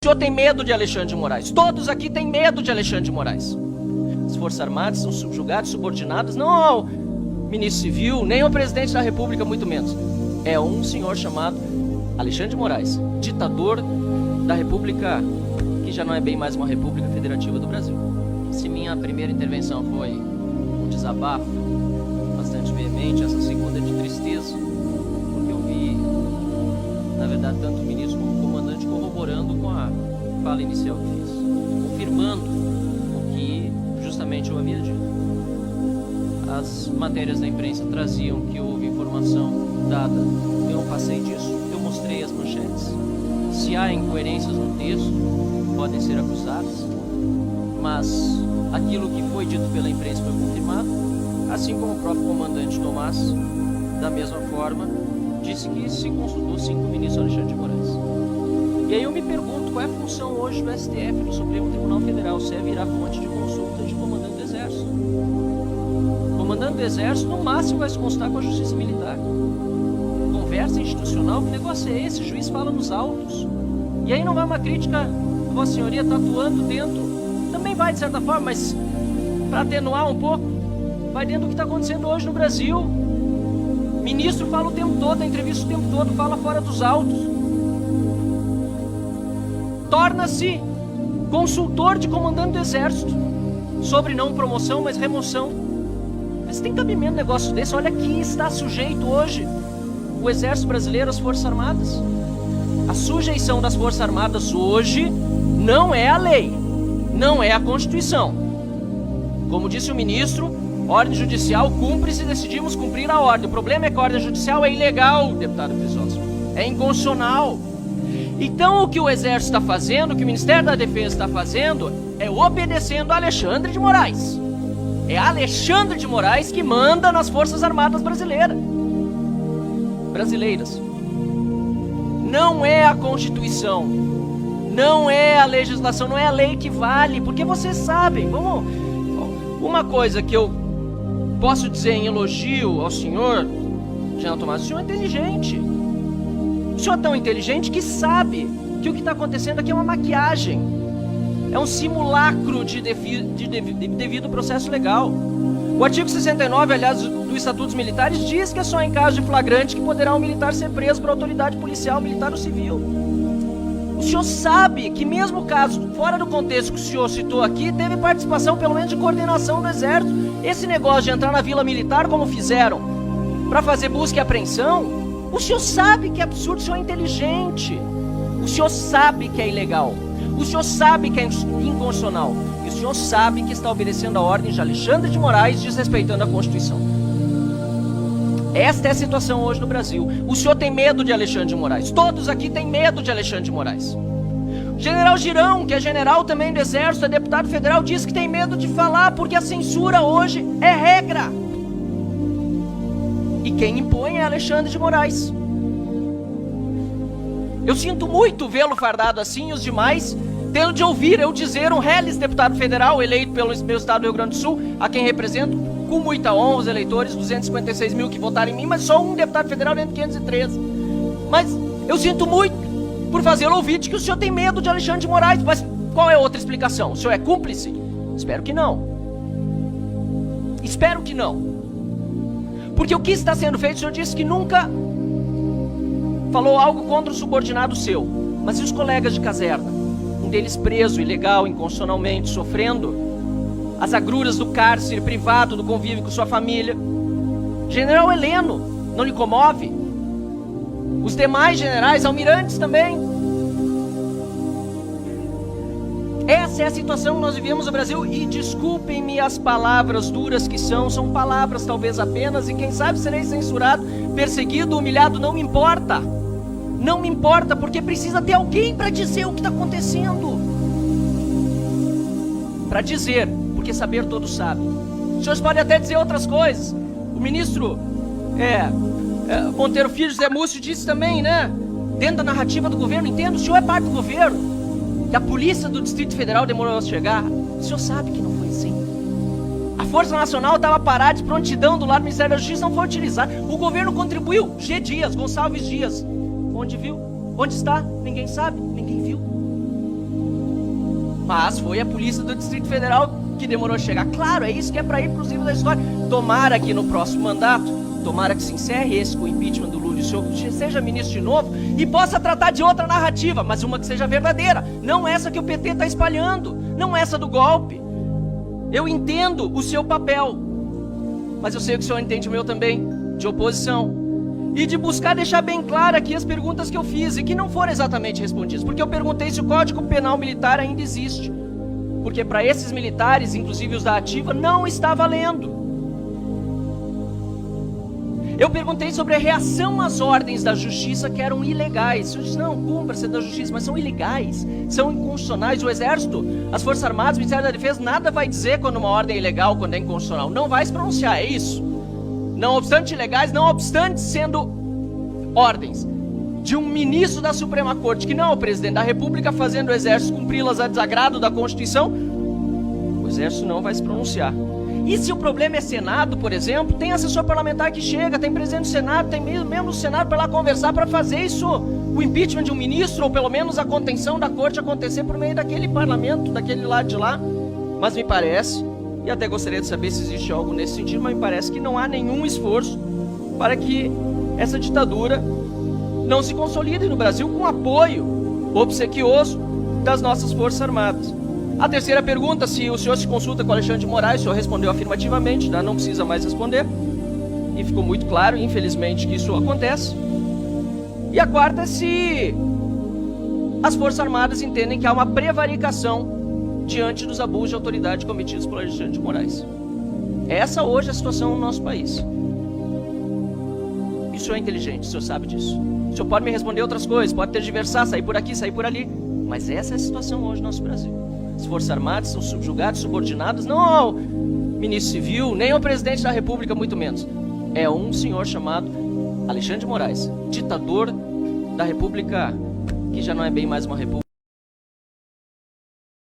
O senhor tem medo de Alexandre de Moraes. Todos aqui têm medo de Alexandre de Moraes. As Forças Armadas são subjugadas, subordinadas, não ao ministro civil, nem ao presidente da República, muito menos. É um senhor chamado Alexandre de Moraes, ditador da República, que já não é bem mais uma República Federativa do Brasil. Se minha primeira intervenção foi um desabafo bastante veemente, essa segunda é de tristeza, porque eu vi, na verdade, tanto o ministro como o comandante corroborando com a fala inicial que fiz, confirmando o que justamente eu havia dito. As matérias da imprensa traziam que houve informação dada, eu não passei disso, eu mostrei as manchetes. Se há incoerências no texto, podem ser acusadas, mas aquilo que foi dito pela imprensa foi confirmado, assim como o próprio comandante Tomás, da mesma forma, disse que se consultou sim com o ministro Alexandre de Moraes. E aí eu me pergunto, qual é a função hoje do STF, do Supremo Tribunal Federal, se é virar fonte de consulta de comandante do Exército? O comandante do Exército, no máximo, vai se consultar com a Justiça Militar. Conversa institucional, que negócio é esse? O juiz fala nos autos. E aí não vai uma crítica, Vossa Senhoria está atuando dentro, também vai de certa forma, mas para atenuar um pouco, vai dentro do que está acontecendo hoje no Brasil. Ministro fala o tempo todo, a entrevista o tempo todo, fala fora dos autos. Torna-se consultor de comandante do Exército, sobre não promoção, mas remoção. Mas tem cabimento um negócio desse? Olha que está sujeito hoje o Exército Brasileiro às Forças Armadas. A sujeição das Forças Armadas hoje não é a lei, não é a Constituição. Como disse o ministro, ordem judicial cumpre se decidimos cumprir a ordem. O problema é que a ordem judicial é ilegal, deputado Crisóstomo, é inconstitucional. Então o que o Exército está fazendo, o que o Ministério da Defesa está fazendo, é obedecendo a Alexandre de Moraes. É Alexandre de Moraes que manda nas Forças Armadas brasileiras. Não é a Constituição, não é a legislação, não é a lei que vale, porque vocês sabem, uma coisa que eu posso dizer em elogio ao senhor, General Tomás, o senhor é inteligente. O senhor é tão inteligente que sabe que o que está acontecendo aqui é uma maquiagem, é um simulacro de devido processo legal. O artigo 69, aliás, do Estatuto dos Militares diz que é só em caso de flagrante que poderá um militar ser preso por autoridade policial, militar ou civil. O senhor sabe que mesmo o caso, fora do contexto que o senhor citou aqui, teve participação pelo menos de coordenação do Exército. Esse negócio de entrar na Vila Militar, como fizeram, para fazer busca e apreensão, o senhor sabe que é absurdo, o senhor é inteligente. O senhor sabe que é ilegal. O senhor sabe que é inconstitucional. E o senhor sabe que está obedecendo a ordem de Alexandre de Moraes, desrespeitando a Constituição. Esta é a situação hoje no Brasil. O senhor tem medo de Alexandre de Moraes. Todos aqui têm medo de Alexandre de Moraes. O general Girão, que é general também do Exército, é deputado federal, diz que tem medo de falar porque a censura hoje é regra. E quem impõe é Alexandre de Moraes. Eu sinto muito vê-lo fardado assim e os demais tendo de ouvir eu dizer um reles deputado federal eleito pelo meu estado do Rio Grande do Sul, a quem represento, com muita honra os eleitores, 256 mil que votaram em mim, mas só um deputado federal dentro de 513. Mas eu sinto muito por fazê-lo ouvir de que o senhor tem medo de Alexandre de Moraes. Mas qual é a outra explicação? O senhor é cúmplice? Espero que não. Espero que não. Porque o que está sendo feito, o senhor disse que nunca falou algo contra o subordinado seu. Mas e os colegas de caserna? Um deles preso, ilegal, inconstitucionalmente, sofrendo as agruras do cárcere privado, do convívio com sua família. General Heleno, não lhe comove? Os demais generais, almirantes também. Essa é a situação que nós vivemos no Brasil. E desculpem-me as palavras duras que são palavras talvez apenas, e quem sabe serei censurado, perseguido, humilhado, não me importa. Não me importa, porque precisa ter alguém para dizer o que está acontecendo. Para dizer, porque saber todos sabem. Os senhores podem até dizer outras coisas. O ministro Monteiro Filho, José Múcio, disse também, né? Dentro da narrativa do governo, entendo, o senhor é parte do governo. Que a polícia do Distrito Federal demorou a chegar. O senhor sabe que não foi assim. A Força Nacional estava parada de prontidão do lado do Ministério da Justiça, não foi utilizada. O governo contribuiu. G. Dias, Gonçalves Dias. Onde viu? Onde está? Ninguém sabe, ninguém viu. Mas foi a polícia do Distrito Federal que demorou a chegar. Claro, é isso que é para ir para os livros da história. Tomara que no próximo mandato, tomara que se encerre esse com o impeachment do Lula e o senhor seja ministro de novo e possa tratar de outra narrativa, mas uma que seja verdadeira. Não essa que o PT está espalhando, não essa do golpe. Eu entendo o seu papel, mas eu sei que o senhor entende o meu também, de oposição. E de buscar deixar bem claro aqui as perguntas que eu fiz e que não foram exatamente respondidas. Porque eu perguntei se o Código Penal Militar ainda existe. Porque para esses militares, inclusive os da ativa, não está valendo. Eu perguntei sobre a reação às ordens da justiça que eram ilegais. Eu disse, não, cumpra-se da justiça, mas são ilegais, são inconstitucionais. O Exército, as Forças Armadas, o Ministério da Defesa, nada vai dizer quando uma ordem é ilegal, quando é inconstitucional. Não vai se pronunciar, é isso. Não obstante ilegais, não obstante sendo ordens de um ministro da Suprema Corte, que não é o presidente da República, fazendo o Exército cumpri-las a desagrado da Constituição, o Exército não vai se pronunciar. E se o problema é Senado, por exemplo, tem assessor parlamentar que chega, tem presidente do Senado, tem membro do Senado para lá conversar para fazer isso, o impeachment de um ministro, ou pelo menos a contenção da corte acontecer por meio daquele parlamento, daquele lado de lá. Mas me parece, e até gostaria de saber se existe algo nesse sentido, mas me parece que não há nenhum esforço para que essa ditadura não se consolide no Brasil com apoio obsequioso das nossas Forças Armadas. A terceira pergunta, se o senhor se consulta com Alexandre de Moraes, o senhor respondeu afirmativamente, né? Não precisa mais responder. E ficou muito claro, infelizmente, que isso acontece. E a quarta é se as Forças Armadas entendem que há uma prevaricação diante dos abusos de autoridade cometidos por Alexandre de Moraes. Essa hoje é a situação no nosso país. E o senhor é inteligente, o senhor sabe disso. O senhor pode me responder outras coisas, pode tergiversar, sair por aqui, sair por ali. Mas essa é a situação hoje no nosso Brasil. As Forças Armadas são subjugadas, subordinadas, não ao ministro civil, nem ao presidente da República, muito menos. É um senhor chamado Alexandre de Moraes, ditador da República, que já não é bem mais uma república.